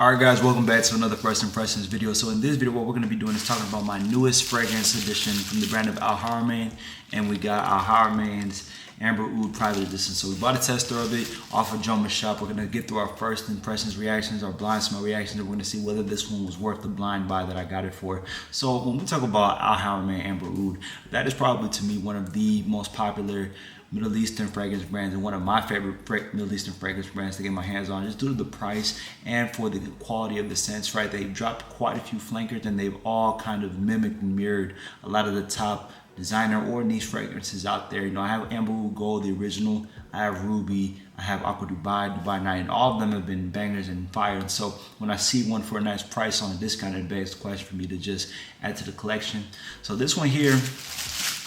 Alright guys, welcome back to another First Impressions video. So in this video, what we're going to be doing is talking about my newest fragrance edition from the brand of Haramain. And we got Haramain's Amber Oud Private Edition. So we bought a tester of it off of Joma Shop. We're going to get through our first impressions reactions, our blind smell reactions, and we're going to see whether this one was worth the blind buy that I got it for. So when we talk about Haramain Amber Oud, that is probably to me one of the most popular Middle Eastern fragrance brands and one of my favorite Middle Eastern fragrance brands to get my hands on, just due to the price and for the quality of the scents, right? They've dropped quite a few flankers and they've all kind of mimicked and mirrored a lot of the top designer or niche fragrances out there. You know, I have Amber Oud Gold, the original, I have Ruby, I have Aqua Dubai, Dubai Night, and all of them have been bangers and fire. And so when I see one for a nice price on a discount, it begs the question for me to just add to the collection. So this one here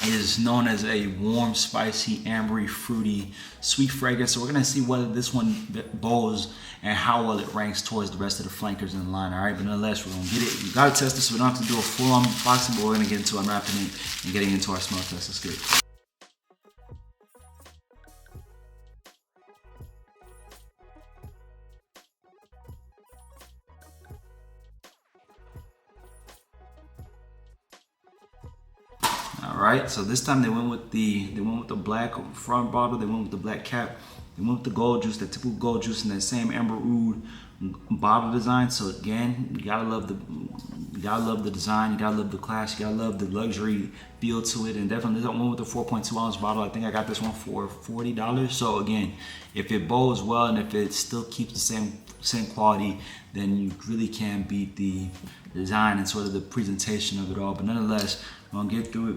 is known as a warm, spicy, ambery, fruity, sweet fragrance. So we're gonna see whether this one bows and how well it ranks towards the rest of the flankers in the line. All right, but nonetheless, we're gonna get it. We gotta test this, so we don't have to do a full unboxing, but we're gonna get into unwrapping it and getting into our smell test. Let's get it. All right, so this time they went with the black front bottle, they went with the black cap, they went with the gold juice, that typical gold juice in that same Amber Oud bottle design. So again, you gotta love the design, you gotta love the class, you gotta love the luxury feel to it, and definitely this one with the 4.2 ounce bottle. I think I got this one for $40. So again, if it bows well and if it still keeps the same quality, then you really can't beat the design and sort of the presentation of it all. But nonetheless, we're gonna get through it.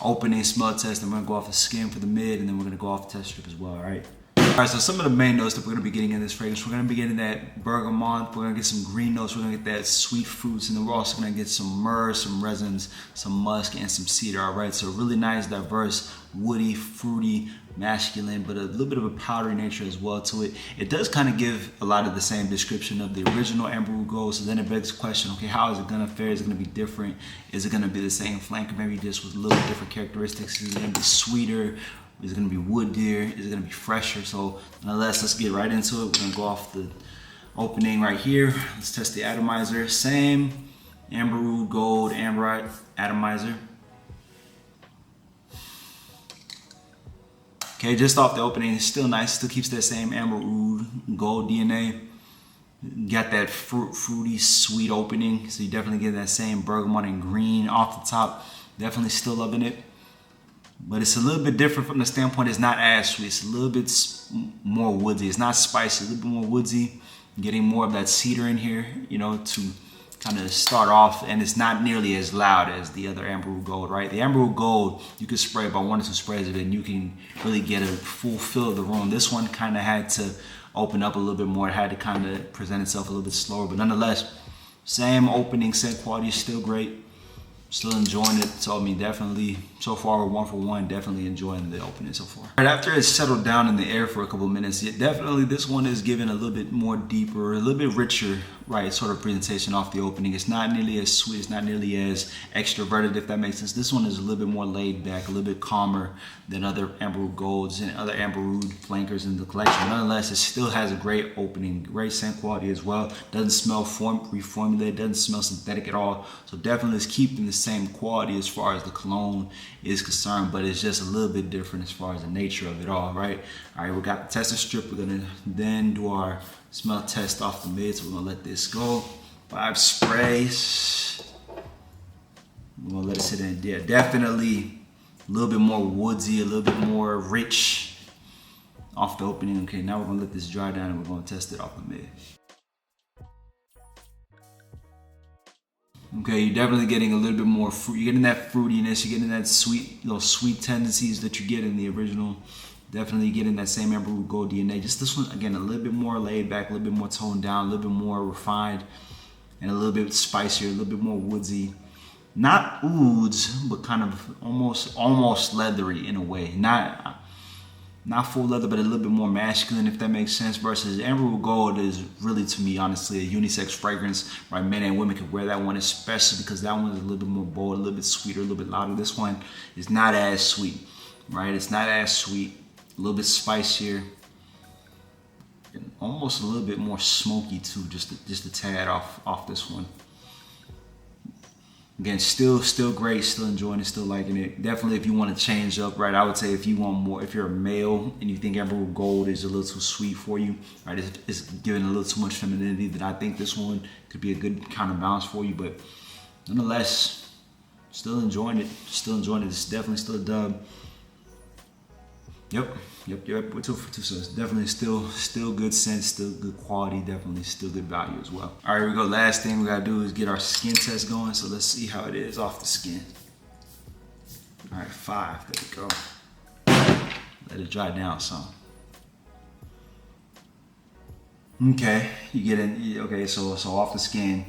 Opening, smell test, and we're gonna go off the skin for the mid, and then we're gonna go off the test strip as well, all right? All right, so some of the main notes that we're gonna be getting in this fragrance, we're gonna be getting that bergamot, we're gonna get some green notes, we're gonna get that sweet fruits, and then we're also gonna get some myrrh, some resins, some musk, and some cedar, all right? So really nice, diverse, woody, fruity, masculine, but a little bit of a powdery nature as well to it. It does kind of give a lot of the same description of the original Amber Oud Gold, so then it begs the question, okay, how is it gonna fare? Is it gonna be different? Is it gonna be the same flanker, maybe just with a little different characteristics? Is it gonna be sweeter? Is it gonna be woodier? Is it gonna be fresher? So nonetheless, let's get right into it. We're gonna go off the opening right here. Let's test the atomizer. Same Amber Oud Gold Amberite atomizer. Okay, just off the opening, it's still nice. Still keeps that same Amber Oud Gold DNA. Got that fruity, sweet opening. So you definitely get that same bergamot and green off the top. Definitely still loving it. But it's a little bit different from the standpoint, it's not as sweet. It's a little bit more woodsy. It's not spicy, a little bit more woodsy. Getting more of that cedar in here, you know, to kind of start off, and it's not nearly as loud as the other Amber Oud Gold, right? The Amber Oud Gold, you can spray about 1 or 2 sprays of it and you can really get a full feel of the room. This one kind of had to open up a little bit more. It had to kind of present itself a little bit slower, but nonetheless, same opening, scent quality is still great. Still enjoying it. So I mean, definitely so far we're 1 for 1. Definitely enjoying the opening so far. Right after it's settled down in the air for a couple of minutes, definitely this one is giving a little bit more deeper, a little bit richer, right, sort of presentation off the opening. It's not nearly as sweet. It's not nearly as extroverted, if that makes sense. This one is a little bit more laid back, a little bit calmer than other Amber Oud Golds and other Amber Oud flankers in the collection. Nonetheless, it still has a great opening, great scent quality as well. Doesn't smell reformulated, doesn't smell synthetic at all. So definitely it's keeping the same quality as far as the cologne is concerned, but it's just a little bit different as far as the nature of it all, right? All right, we got the testing strip. We're gonna then do our smell test off the mid, so we're gonna let this go. 5 sprays. We're gonna let it sit in. Yeah, definitely a little bit more woodsy, a little bit more rich off the opening. Okay, now we're gonna let this dry down and we're gonna test it off the mid. Okay, you're definitely getting a little bit more fruit. You're getting that fruitiness. You're getting that sweet, those sweet tendencies that you get in the original. Definitely getting that same Amber Oud Gold DNA. Just this one, again, a little bit more laid back, a little bit more toned down, a little bit more refined, and a little bit spicier, a little bit more woodsy. Not ouds, but kind of almost leathery in a way. Not full leather, but a little bit more masculine, if that makes sense, versus Amber Oud Gold is really, to me, honestly, a unisex fragrance, right? Men and women can wear that one, especially because that one is a little bit more bold, a little bit sweeter, a little bit louder. This one is not as sweet, right? It's not as sweet, a little bit spicier. almost a little bit more smoky too, just a tad off this one. Again, still great, still enjoying it, still liking it. Definitely, if you want to change up, right, I would say if you want more, if you're a male and you think Emerald Gold is a little too sweet for you, right, it's giving a little too much femininity, then I think this one could be a good counterbalance for you. But nonetheless, still enjoying it. It's definitely still a dub. Yep. We're 2 for 2, so it's definitely still good sense, still good quality, definitely still good value as well. All right, here we go. Last thing we gotta do is get our skin test going. So let's see how it is off the skin. All right, 5. There we go. Let it dry down some. Okay, you get in. Okay, so off the skin.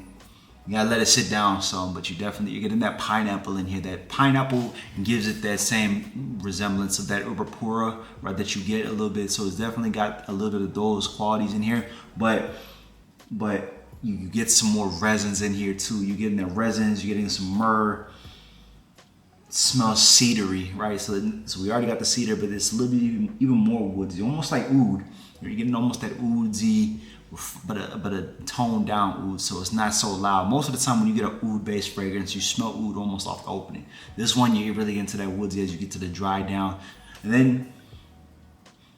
You gotta let it sit down some, but you're getting that pineapple in here. That pineapple gives it that same resemblance of that uber pura, right, that you get a little bit. So it's definitely got a little bit of those qualities in here, but you get some more resins in here too. You're getting the resins, you're getting some myrrh. It smells cedary, right? So we already got the cedar, but it's a little bit even more woodsy, almost like oud. You're getting almost that oudsy, but a toned down oud, so it's not so loud. Most of the time when you get an oud based fragrance, you smell oud almost off the opening. This one, you really get into that woodsy as you get to the dry down. And then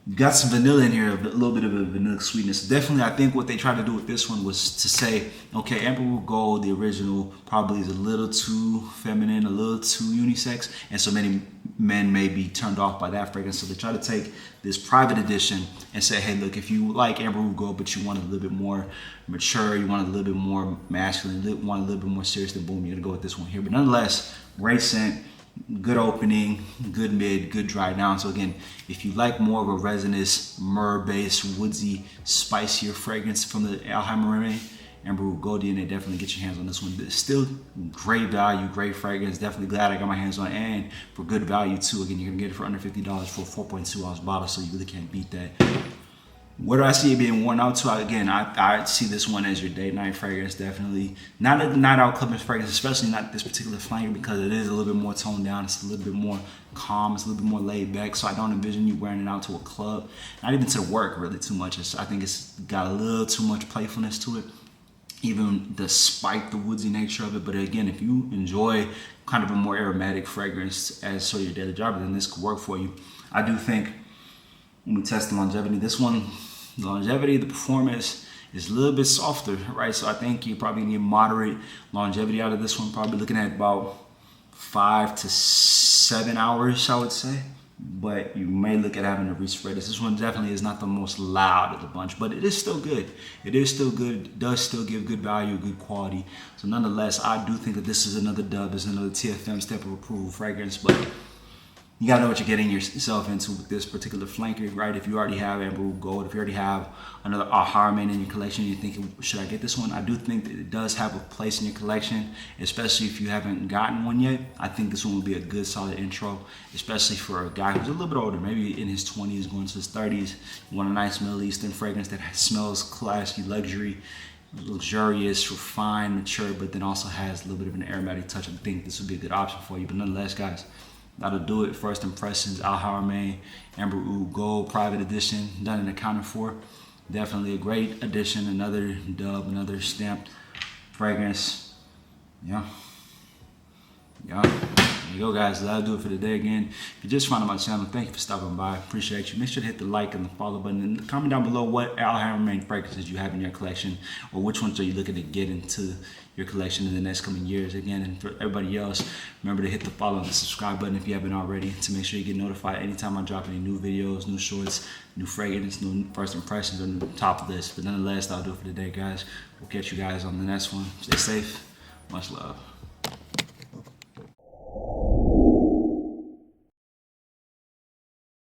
you got some vanilla in here, a little bit of a vanilla sweetness. Definitely, I think what they tried to do with this one was to say, okay, Emerald Gold, the original, probably is a little too feminine, a little too unisex, and so many men may be turned off by that fragrance. So they try to take this private edition and say, hey, look, if you like Emerald Gold, but you want a little bit more mature, you want a little bit more masculine, you want a little bit more serious, then boom, you're gonna go with this one here. But nonetheless, great scent. Good opening, good mid, good dry down. So again, if you like more of a resinous, myrrh-based, woodsy, spicier fragrance from the Haramain Emerald Gold DNA, definitely get your hands on this one. It's still great value, great fragrance. Definitely glad I got my hands on it, and for good value too. Again, you're gonna get it for under $50 for a 4.2 ounce bottle, so you really can't beat that. Where do I see it being worn out to? Again, I see this one as your date night fragrance, definitely. Not a night out clubbing fragrance, especially not this particular flanker, because it is a little bit more toned down. It's a little bit more calm. It's a little bit more laid back. So I don't envision you wearing it out to a club, not even to work really too much. I think it's got a little too much playfulness to it, even despite the woodsy nature of it. But again, if you enjoy kind of a more aromatic fragrance as sort of your daily driver, then this could work for you. I do think when we test the longevity, this one, the longevity, the performance is a little bit softer, right? So I think you probably need moderate longevity out of this one, probably looking at about 5 to 7 hours, I would say. But you may look at having a respray. This one definitely is not the most loud of the bunch, but it is still good. It is still good. It does still give good value, good quality. So nonetheless, I do think that this is another dub, is another TFM step of approval fragrance, but you gotta know what you're getting yourself into with this particular flanker, right? If you already have Emerald Gold, if you already have another Haramain in your collection, and you're thinking, should I get this one? I do think that it does have a place in your collection, especially if you haven't gotten one yet. I think this one would be a good, solid intro, especially for a guy who's a little bit older, maybe in his 20s, going to his 30s. You want a nice Middle Eastern fragrance that smells classy, luxurious, refined, mature, but then also has a little bit of an aromatic touch. I think this would be a good option for you. But nonetheless, guys, that'll do it. First impressions, Haramain Emerald Gold Private Edition, done and accounted for. Definitely a great addition. Another dub, another stamped fragrance. Yeah. There you go, guys. That'll do it for today. Again, if you just found my channel, thank you for stopping by. Appreciate you. Make sure to hit the like and the follow button, and comment down below what Haramain fragrances you have in your collection, or which ones are you looking to get into your collection in the next coming years. Again, and for everybody else, remember to hit the follow and the subscribe button if you haven't already, to make sure you get notified anytime I drop any new videos, new shorts, new fragrance, new first impressions, or new top list. But nonetheless, that'll do it for today, guys. We'll catch you guys on the next one. Stay safe. Much love.